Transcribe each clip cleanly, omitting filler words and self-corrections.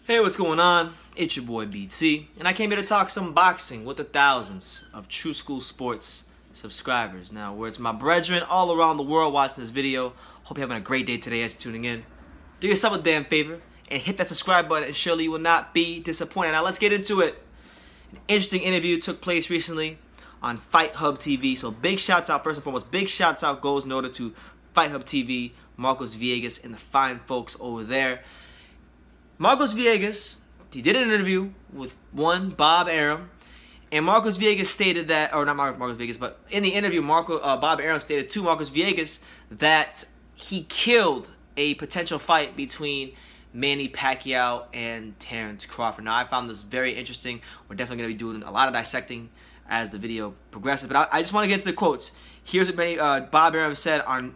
Hey, what's going on? It's your boy BT, and I came here to talk some boxing with the thousands of True School Sports subscribers. Now, where it's my brethren all around the world watching this video, hope you're having a great day today as you're tuning in. Do yourself a damn favor and hit that subscribe button, and surely you will not be disappointed. Now, let's get into it. An interesting interview took place recently on Fight Hub TV, so big shouts out, first and foremost, big shouts out goes in order to Fight Hub TV, Marcos Villegas, and the fine folks over there. Marcos Villegas, he did an interview with one Bob Arum, and Marcos Villegas stated that, or not Marcos Villegas, but in the interview, Bob Arum stated to Marcos Villegas that he killed a potential fight between Manny Pacquiao and Terence Crawford. Now, I found this very interesting. We're definitely going to be doing a lot of dissecting as the video progresses, but I just want to get into the quotes. Here's what Bob Arum said on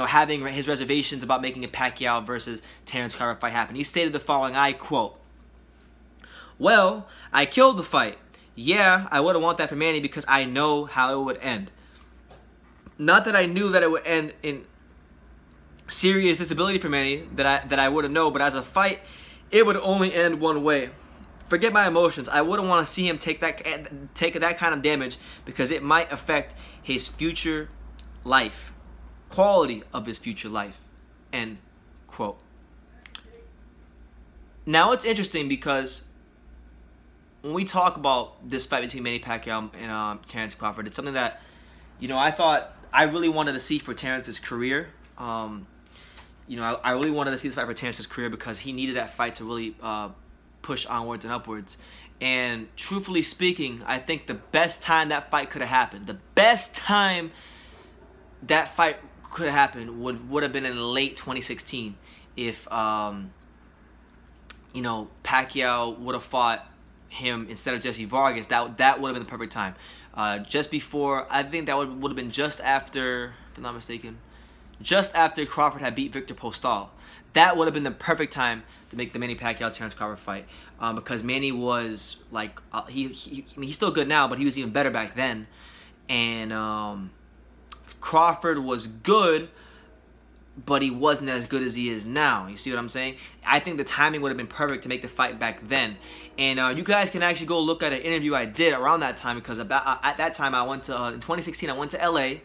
having his reservations about making a Pacquiao versus Terence Crawford fight happen. He stated the following, I quote, "Well, I killed the fight. Yeah, I wouldn't want that for Manny because I know how it would end. Not that I knew that it would end in serious disability for Manny that I wouldn't know, but as a fight, it would only end one way. Forget my emotions. I wouldn't want to see him take that kind of damage because it might affect his future life. Quality of his future life," end quote. Now it's interesting because when we talk about this fight between Manny Pacquiao and Terence Crawford, it's something that I thought I really wanted to see for Terence's career. I really wanted to see this fight for Terence's career because he needed that fight to really push onwards and upwards. And truthfully speaking, I think the best time that fight could have happened, the best time that fight could have happened would have been in late 2016 if Pacquiao would have fought him instead of Jesse Vargas. That would have been the perfect time. Just before, I think that would have been just after, if I'm not mistaken, just after Crawford had beat Victor Postol. That would have been the perfect time to make the Manny Pacquiao-Terence Crawford fight, because Manny was like he's still good now, but he was even better back then, and Crawford was good, but he wasn't as good as he is now. You see what I'm saying? I think the timing would have been perfect to make the fight back then. And you guys can actually go look at an interview I did around that time, because at that time I went to in 2016 I went to LA.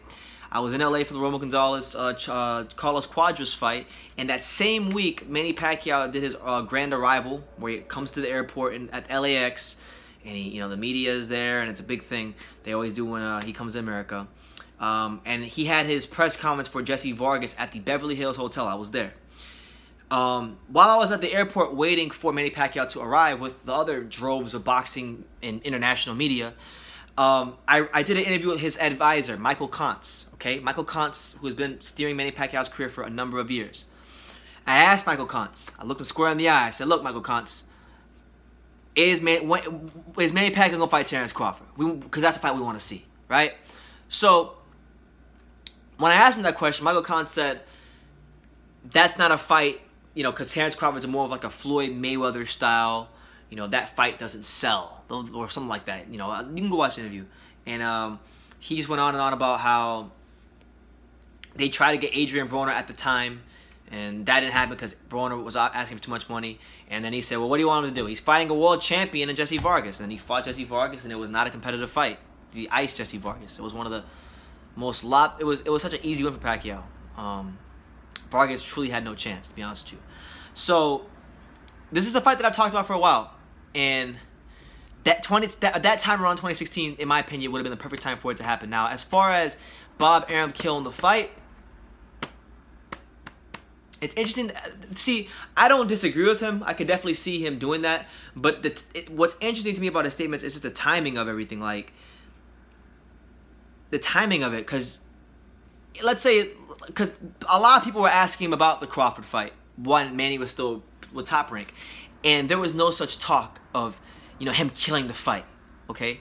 I was in LA for the Romo Gonzalez Carlos Cuadras fight, and that same week Manny Pacquiao did his grand arrival, where he comes to the airport at LAX, and the media is there, and it's a big thing they always do when he comes to America. And he had his press conference for Jesse Vargas at the Beverly Hills Hotel. I was there. While I was at the airport waiting for Manny Pacquiao to arrive with the other droves of boxing and international media, I did an interview with his advisor, Michael Kontz. Okay, Michael Kontz, who has been steering Manny Pacquiao's career for a number of years. I asked Michael Kontz. I looked him square in the eye. I said, "Look, Michael Kontz, is Manny Pacquiao gonna fight Terence Crawford? Because that's the fight we want to see, right?" So when I asked him that question, Michael Kontz said, "That's not a fight, because Terence Crawford's more of like a Floyd Mayweather style. That fight doesn't sell," or something like that. You can go watch the interview. And he just went on and on about how they tried to get Adrian Broner at the time, and that didn't happen because Broner was asking for too much money. And then he said, "Well, what do you want him to do? He's fighting a world champion in Jesse Vargas." And then he fought Jesse Vargas, and it was not a competitive fight. He iced Jesse Vargas. It was one of the most it was such an easy win for Pacquiao. Vargas truly had no chance, to be honest with you. So this is a fight that I've talked about for a while, and that time around 2016, in my opinion, would have been the perfect time for it to happen. Now, as far as Bob Arum killing the fight, it's interesting. See, I don't disagree with him. I could definitely see him doing that. But what's interesting to me about his statements is just the timing of everything. Like, the timing of it, because let's say, because a lot of people were asking him about the Crawford fight when Manny was still with Top Rank, and there was no such talk of him killing the fight. Okay,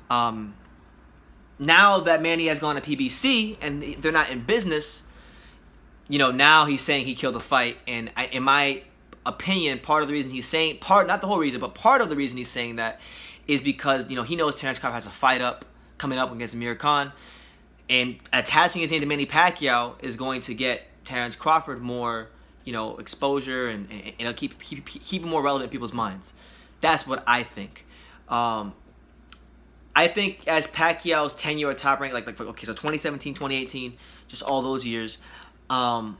now that Manny has gone to PBC and they're not in business, now he's saying he killed the fight. And in my opinion, part of the reason he's saying, not the whole reason, but part of the reason he's saying that is because he knows Terence Crawford has a fight coming up against Amir Khan, and attaching his name to Manny Pacquiao is going to get Terence Crawford more exposure, and it'll keep it more relevant in people's minds. That's what I think. I think as Pacquiao's tenure at Top Rank, okay, so 2017, 2018, just all those years, I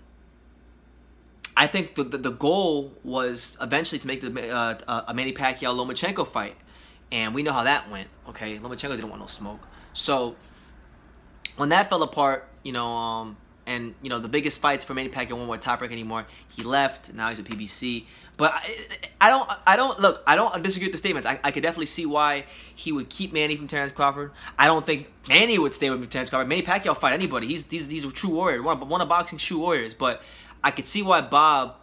think the goal was eventually to make a Manny Pacquiao-Lomachenko fight. And we know how that went, okay? Lomachenko didn't want no smoke. So when that fell apart, and the biggest fights for Manny Pacquiao weren't Top Rank anymore. He left. Now he's at PBC. But I don't disagree with the statements. I could definitely see why he would keep Manny from Terence Crawford. I don't think Manny would stay with Terence Crawford. Manny Pacquiao will fight anybody. He's a true warrior, one of boxing's true warriors. But I could see why Bob,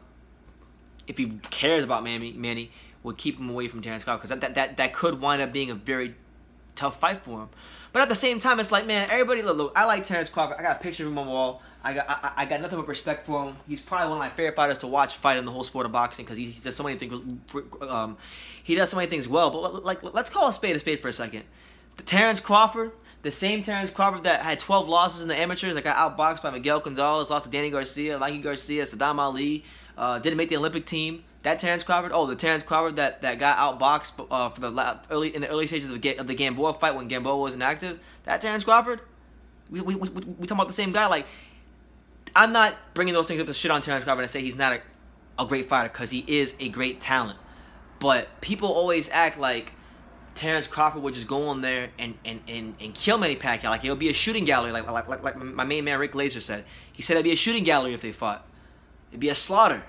if he cares about Manny, would keep him away from Terence Crawford, because that could wind up being a very tough fight for him. But at the same time, it's like, man, everybody look. I like Terence Crawford. I got a picture of him on my wall. I got nothing but respect for him. He's probably one of my favorite fighters to watch fight in the whole sport of boxing, because he does so many things. He does so many things well. But let's call a spade for a second. The Terence Crawford, the same Terence Crawford that had 12 losses in the amateurs, that got outboxed by Miguel Gonzalez, lost to Danny Garcia, Mikey Garcia, Saddam Ali, didn't make the Olympic team. That Terence Crawford, the Terence Crawford that got outboxed for in the early stages of the Gamboa fight when Gamboa wasn't active. That Terence Crawford, we talking about the same guy. Like, I'm not bringing those things up to shit on Terence Crawford and say he's not a great fighter, because he is a great talent. But people always act like Terence Crawford would just go in there and kill Manny Pacquiao. Like, it'll be a shooting gallery, like my main man Rick Laser said. He said it'd be a shooting gallery if they fought. It'd be a slaughter.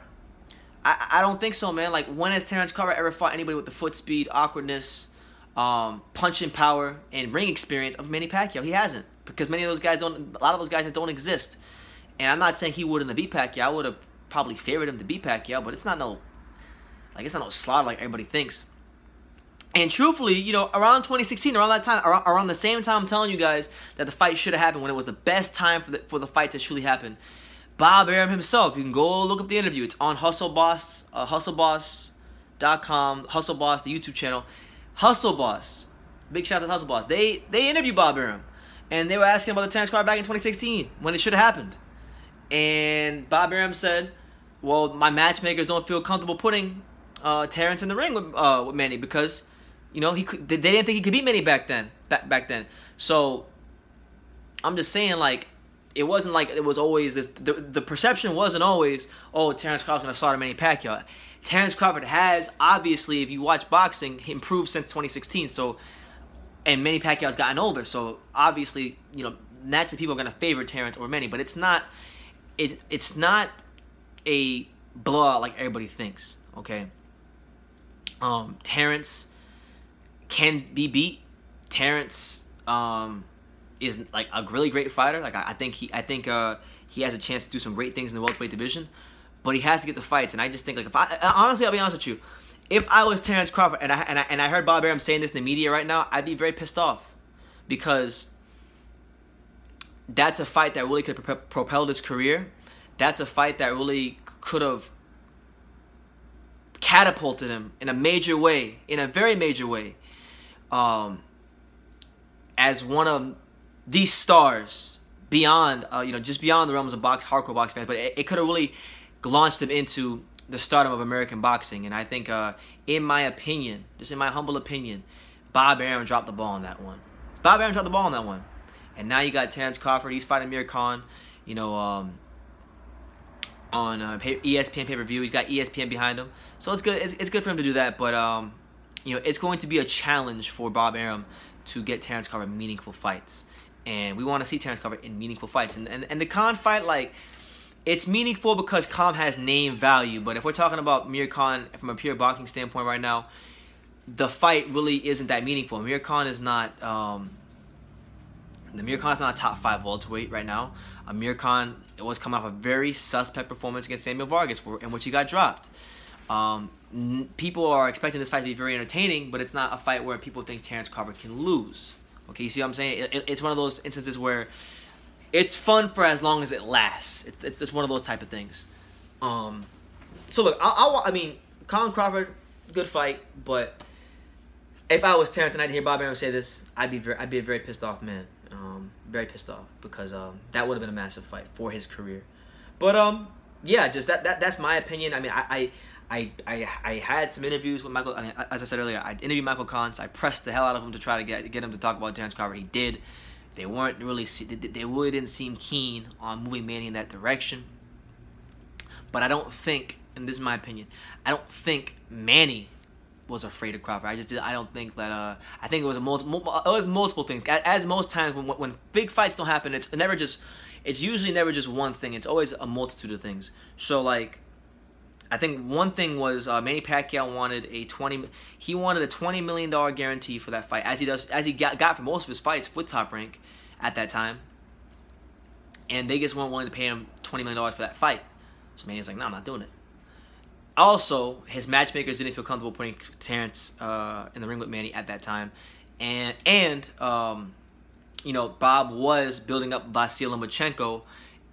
I don't think so, man. Like, when has Terence Crawford ever fought anybody with the foot speed, awkwardness, punching power, and ring experience of Manny Pacquiao? He hasn't, because a lot of those guys don't exist. And I'm not saying he wouldn't have beat Pacquiao. I would have probably favored him to beat Pacquiao, but it's not no slaughter like everybody thinks. And truthfully, around 2016, around that time, around the same time I'm telling you guys that the fight should have happened, when it was the best time for the fight to truly happen, Bob Arum himself, you can go look up the interview. It's on hustleboss.com, Hustle Boss, the YouTube channel. Hustle Boss, big shout out to Hustle Boss. They interviewed Bob Arum, and they were asking about the Terence Crawford back in 2016 when it should have happened. And Bob Arum said, well, my matchmakers don't feel comfortable putting Terence in the ring with Manny, because they didn't think he could beat Manny back then. So I'm just saying, like, it wasn't like it was always this. The perception wasn't always, Terence Crawford's gonna slaughter Manny Pacquiao. Terence Crawford has, obviously, if you watch boxing, improved since 2016. So, and Manny Pacquiao's gotten older. So obviously, naturally people are gonna favor Terence or Manny. But it's not a blowout like everybody thinks. Okay. Terence can be beat. Terence is like a really great fighter. Like, I think he has a chance to do some great things in the welterweight division, but he has to get the fights. And I just think, like, honestly, I'll be honest with you, if I was Terence Crawford and I heard Bob Arum saying this in the media right now, I'd be very pissed off, because that's a fight that really could have propelled his career. That's a fight that really could have catapulted him in a major way, in a very major way, as one of these stars beyond, just beyond the realms of hardcore box fans. But it could have really launched him into the stardom of American boxing. And I think, in my opinion, just in my humble opinion, Bob Arum dropped the ball on that one. And now you got Terence Crawford. He's fighting Amir Khan, on ESPN pay-per-view. He's got ESPN behind him. So it's good. It's good for him to do that. But, it's going to be a challenge for Bob Arum to get Terence Crawford meaningful fights. And we want to see Terence Crawford in meaningful fights. And the Khan fight, like, it's meaningful because Khan has name value. But if we're talking about Amir Khan from a pure boxing standpoint right now, the fight really isn't that meaningful. Amir Khan is not a top 5 welterweight right now. Amir Khan was coming off a very suspect performance against Samuel Vargas, in which he got dropped. People are expecting this fight to be very entertaining, but it's not a fight where people think Terence Crawford can lose. Okay, you see what I'm saying? It's one of those instances where it's fun for as long as it lasts. It's just one of those type of things. So look, I mean, Colin Crawford, good fight, but if I was Terence and I didn't hear Bob Arum say this, I'd be a very pissed off man. Very pissed off, because that would have been a massive fight for his career. But yeah, just that's my opinion. I mean, I had some interviews with Michael. I mean, as I said earlier, I interviewed Michael Kantz. I pressed the hell out of him to try to get him to talk about Terence Crawford. He did. They really didn't seem keen on moving Manny in that direction. But I don't think, and this is my opinion, I don't think Manny was afraid of Crawford. I don't think that. I think it was multiple things. As most times when big fights don't happen, it's usually never just one thing. It's always a multitude of things. So like, I think one thing was Manny Pacquiao wanted a $20 million guarantee for that fight, as he got for most of his fights with Top Rank at that time, and they just weren't willing to pay him $20 million for that fight. So Manny was like, "No, I'm not doing it." Also, his matchmakers didn't feel comfortable putting Terence in the ring with Manny at that time, and you know, Bob was building up Vasyl Lomachenko,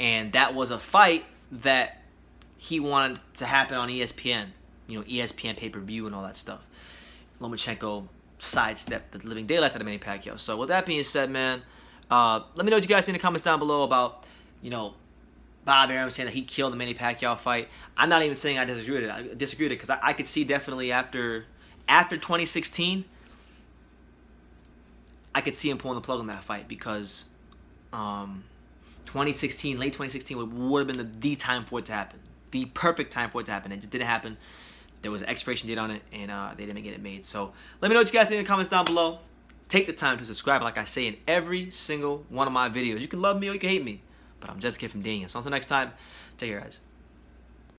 and that was a fight that he wanted to happen on ESPN, you know, ESPN pay-per-view and all that stuff. Lomachenko sidestepped the living daylights out of Manny Pacquiao. So with that being said, man, let me know what you guys think in the comments down below about, you know, Bob Arum saying that he killed the Manny Pacquiao fight. I'm not even saying I disagreed with it. I disagreed with it because I could see definitely after 2016, I could see him pulling the plug on that fight because 2016, late 2016 would have been the time for it to happen. The perfect time for it to happen. It just didn't happen. There was an expiration date on it, and they didn't get it made. So let me know what you guys think in the comments down below. Take the time to subscribe, like I say in every single one of my videos. You can love me or you can hate me, but I'm just a kid from Daniel. So until next time, take care, guys.